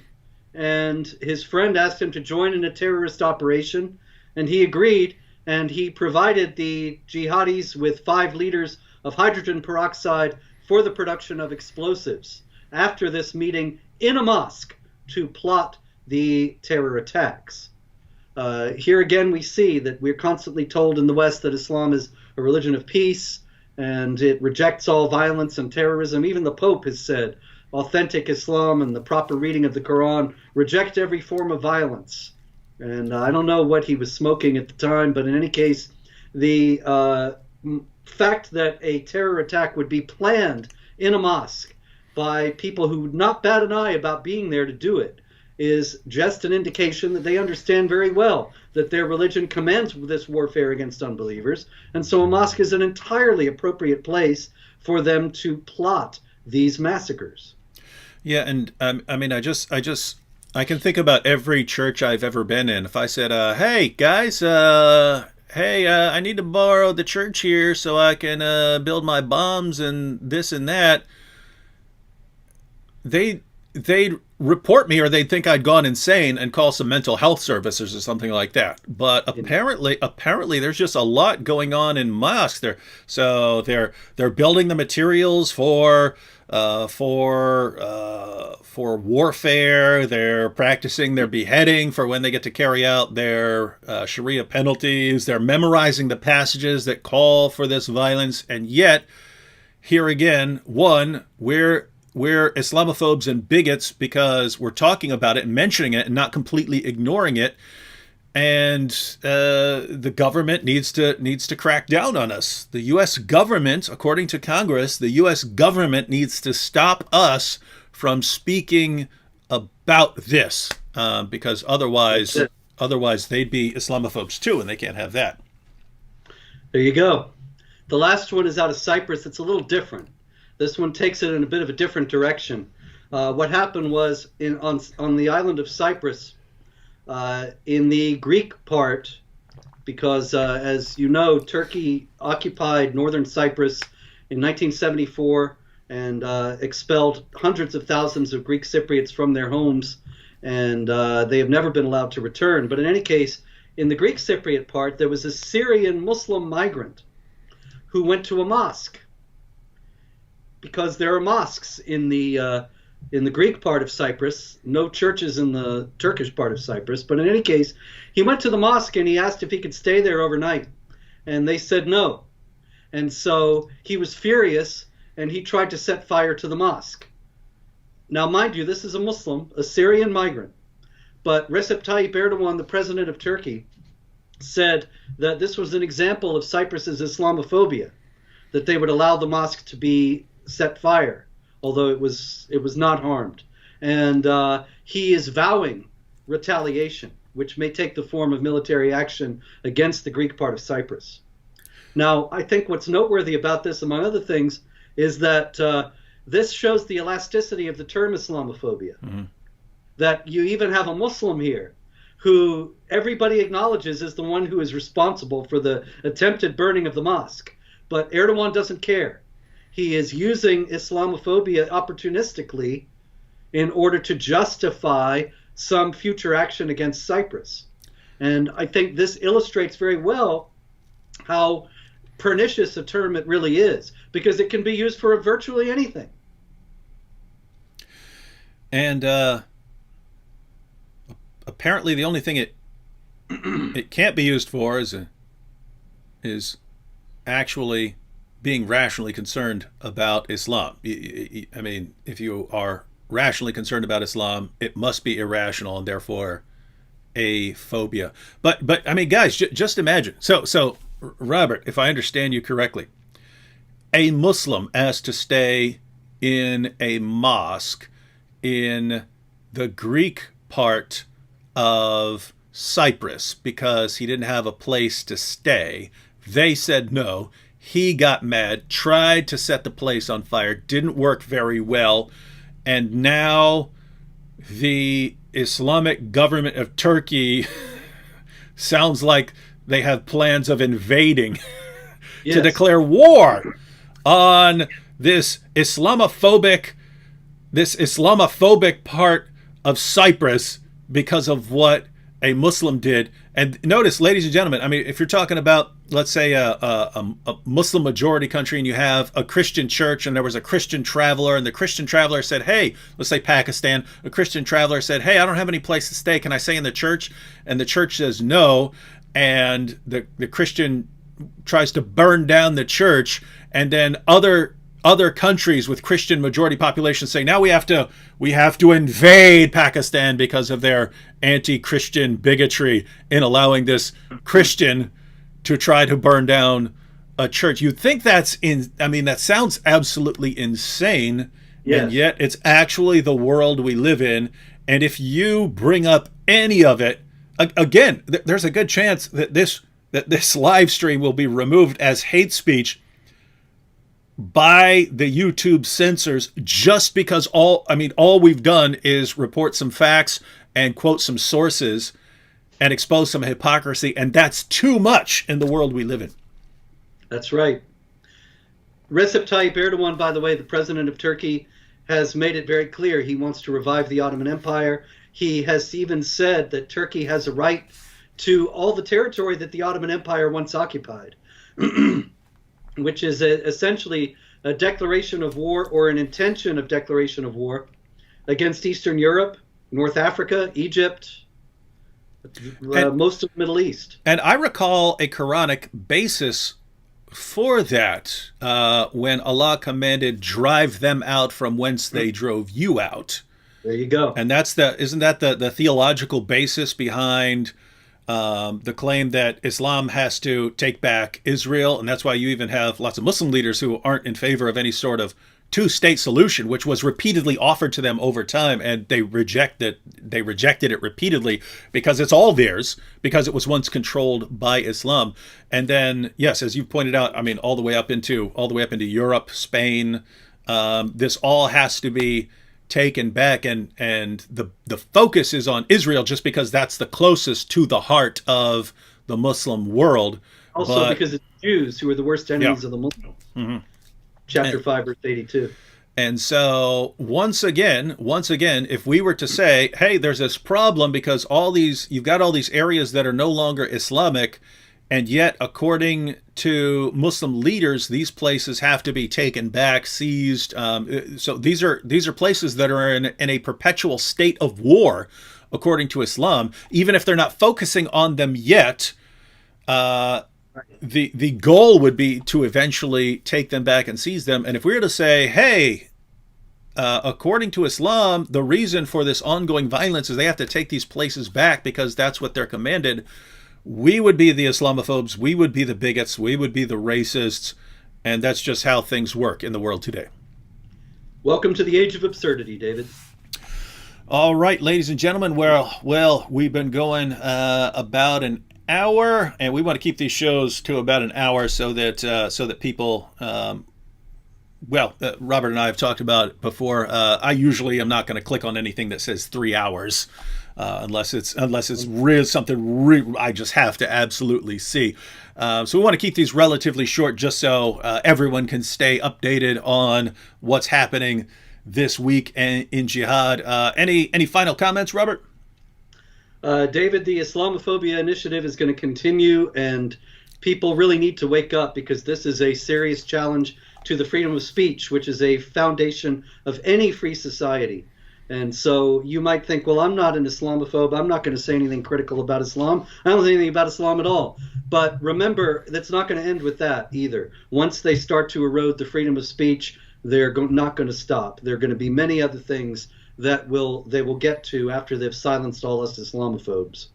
and his friend asked him to join in a terrorist operation, and he agreed. And he provided the jihadis with 5 liters of hydrogen peroxide for the production of explosives after this meeting in a mosque to plot the terror attacks. Here again, we see that we're constantly told in the West that Islam is a religion of peace and it rejects all violence and terrorism. Even the Pope has said authentic Islam and the proper reading of the Quran reject every form of violence. And I don't know what he was smoking at the time, but in any case, the fact that a terror attack would be planned in a mosque by people who would not bat an eye about being there to do it is just an indication that they understand very well that their religion commands this warfare against unbelievers. And so a mosque is an entirely appropriate place for them to plot these massacres. Yeah, and I mean, I can think about every church I've ever been in. If I said, hey, guys, I need to borrow the church here so I can build my bombs and this and that, they'd report me, or they'd think I'd gone insane and call some mental health services or something like that. But apparently there's just a lot going on in mosques there. So they're building the materials for warfare. They're practicing their beheading for when they get to carry out their Sharia penalties. They're memorizing the passages that call for this violence. And yet, here again, we're Islamophobes and bigots because we're talking about it and mentioning it and not completely ignoring it. And the government needs to crack down on us. The U.S. government, according to Congress, the U.S. government needs to stop us from speaking about this, because otherwise they'd be Islamophobes too, and they can't have that. There you go. The last one is out of Cyprus. It's a little different. This one takes it in a bit of a different direction. What happened was on the island of Cyprus, in the Greek part, because as you know, Turkey occupied northern Cyprus in 1974 and expelled hundreds of thousands of Greek Cypriots from their homes, and they have never been allowed to return. But in any case, in the Greek Cypriot part, there was a Syrian Muslim migrant who went to a mosque, because there are mosques in the Greek part of Cyprus, no churches in the Turkish part of Cyprus. But in any case, he went to the mosque and he asked if he could stay there overnight, and they said no. And so he was furious, and he tried to set fire to the mosque. Now, mind you, this is a Muslim, a Syrian migrant. But Recep Tayyip Erdogan, the president of Turkey, said that this was an example of Cyprus's Islamophobia, that they would allow the mosque to be set fire, although it was not harmed. And he is vowing retaliation, which may take the form of military action against the Greek part of Cyprus. Now, I think what's noteworthy about this, among other things, is that this shows the elasticity of the term Islamophobia. Mm-hmm. That you even have a Muslim here who everybody acknowledges is the one who is responsible for the attempted burning of the mosque. But Erdogan doesn't care. He is using Islamophobia opportunistically in order to justify some future action against Cyprus. And I think this illustrates very well how pernicious a term it really is, because it can be used for virtually anything. And apparently the only thing it can't be used for is actually being rationally concerned about Islam. I mean, if you are rationally concerned about Islam, it must be irrational and therefore a phobia. But I mean, guys, just imagine. So Robert, if I understand you correctly, a Muslim asked to stay in a mosque in the Greek part of Cyprus because he didn't have a place to stay. They said no. He got mad, tried to set the place on fire, didn't work very well, and now the Islamic government of Turkey sounds like they have plans of invading to declare war on this Islamophobic part of Cyprus because of what a Muslim did. And notice, ladies and gentlemen, I mean, if you're talking about, let's say, a Muslim majority country and you have a Christian church and there was a Christian traveler and the Christian traveler said, hey, let's say Pakistan, a Christian traveler said, hey, I don't have any place to stay. Can I stay in the church? And the church says no. And the Christian tries to burn down the church, and then other countries with Christian majority populations say, now we have to invade Pakistan because of their anti-Christian bigotry in allowing this Christian to try to burn down a church. You'd think that sounds absolutely insane. Yes. And yet it's actually the world we live in. And if you bring up any of it, again, there's a good chance that this live stream will be removed as hate speech by the YouTube censors, just because all we've done is report some facts and quote some sources and expose some hypocrisy, and that's too much in the world we live in. That's right. Recep Tayyip Erdogan, by the way, the president of Turkey, has made it very clear he wants to revive the Ottoman Empire. He has even said that Turkey has a right to all the territory that the Ottoman Empire once occupied, which is essentially a declaration of war, or an intention of declaration of war, against Eastern Europe, North Africa, Egypt, most of the Middle East. And I recall a Quranic basis for that when Allah commanded, drive them out from whence they drove you out. There you go. And isn't that the theological basis behind the claim that Islam has to take back Israel? And that's why you even have lots of Muslim leaders who aren't in favor of any sort of two-state solution, which was repeatedly offered to them over time, and they rejected it repeatedly because it's all theirs, because it was once controlled by Islam. And then, yes, as you pointed out, I mean, all the way up into Europe, Spain, this all has to be taken back, and the focus is on Israel just because that's the closest to the heart of the Muslim world. Also because it's Jews who are the worst enemies of the Muslims. Mm-hmm. Chapter 5, verse 82. And so once again, if we were to say, hey, there's this problem because you've got all these areas that are no longer Islamic, and yet according to Muslim leaders, these places have to be taken back, seized. So these are places that are in a perpetual state of war, according to Islam. Even if they're not focusing on them yet, the goal would be to eventually take them back and seize them. And if we were to say, hey, according to Islam, the reason for this ongoing violence is they have to take these places back because that's what they're commanded, we would be the Islamophobes, we would be the bigots, we would be the racists, and that's just how things work in the world today. Welcome to the age of absurdity, David. All right, ladies and gentlemen, well, we've been going about an hour, and we want to keep these shows to about an hour so that people, Robert and I have talked about it before. I usually am not going to click on anything that says 3 hours, unless it's something I just have to absolutely see. So we want to keep these relatively short, just so everyone can stay updated on what's happening this week in Jihad. Any final comments, Robert? David, the Islamophobia initiative is going to continue, and people really need to wake up because this is a serious challenge to the freedom of speech, which is a foundation of any free society. And so you might think, well, I'm not an Islamophobe. I'm not going to say anything critical about Islam. I don't think anything about Islam at all. But remember, that's not going to end with that either. Once they start to erode the freedom of speech, they're not going to stop. There are going to be many other things that they will get to after they've silenced all us Islamophobes.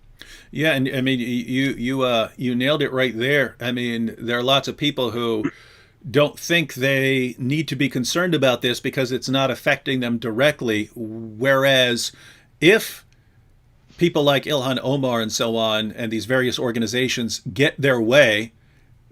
Yeah, and I mean, you nailed it right there. I mean, there are lots of people who don't think they need to be concerned about this because it's not affecting them directly. Whereas if people like Ilhan, Omar, and so on, and these various organizations get their way,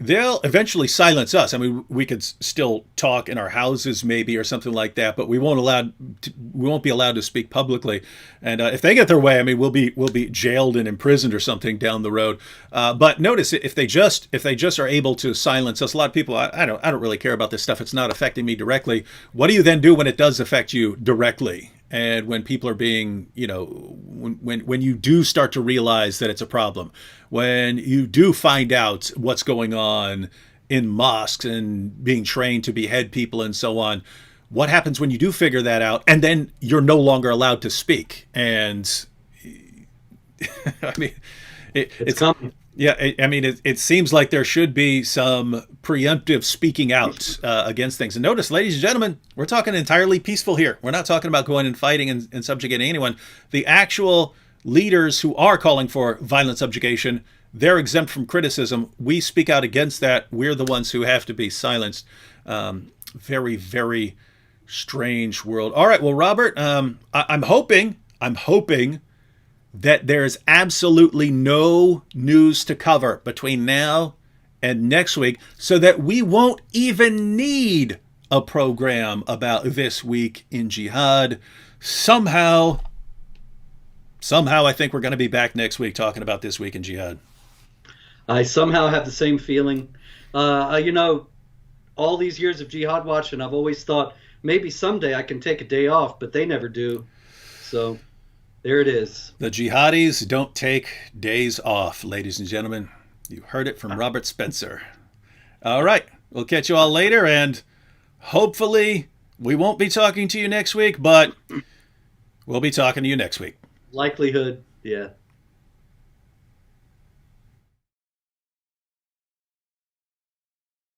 they'll eventually silence us. I mean, we could still talk in our houses maybe or something like that, but we won't be allowed to speak publicly. And if they get their way, I mean, we'll be jailed and imprisoned or something down the road. But notice, if they just are able to silence us, a lot of people, I don't really care about this stuff. It's not affecting me directly. What do you then do when it does affect you directly? And when people are being, when you do start to realize that it's a problem, when you do find out what's going on in mosques and being trained to behead people and so on, what happens when you do figure that out and then you're no longer allowed to speak? And I mean, it's coming. Yeah, it seems like there should be some preemptive speaking out against things. And notice, ladies and gentlemen, we're talking entirely peaceful here. We're not talking about going and fighting and subjugating anyone. The actual leaders who are calling for violent subjugation, they're exempt from criticism. We speak out against that. We're the ones who have to be silenced. Very, very strange world. All right, well, Robert, I'm hoping that there's absolutely no news to cover between now and next week, so that we won't even need a program about this week in Jihad. Somehow I think we're going to be back next week talking about this week in Jihad. I somehow have the same feeling. All these years of Jihad watching, I've always thought maybe someday I can take a day off, but they never do. So there it is. The jihadis don't take days off, ladies and gentlemen. You heard it from Robert Spencer. All right. We'll catch you all later, and hopefully we won't be talking to you next week, but we'll be talking to you next week. Likelihood, yeah.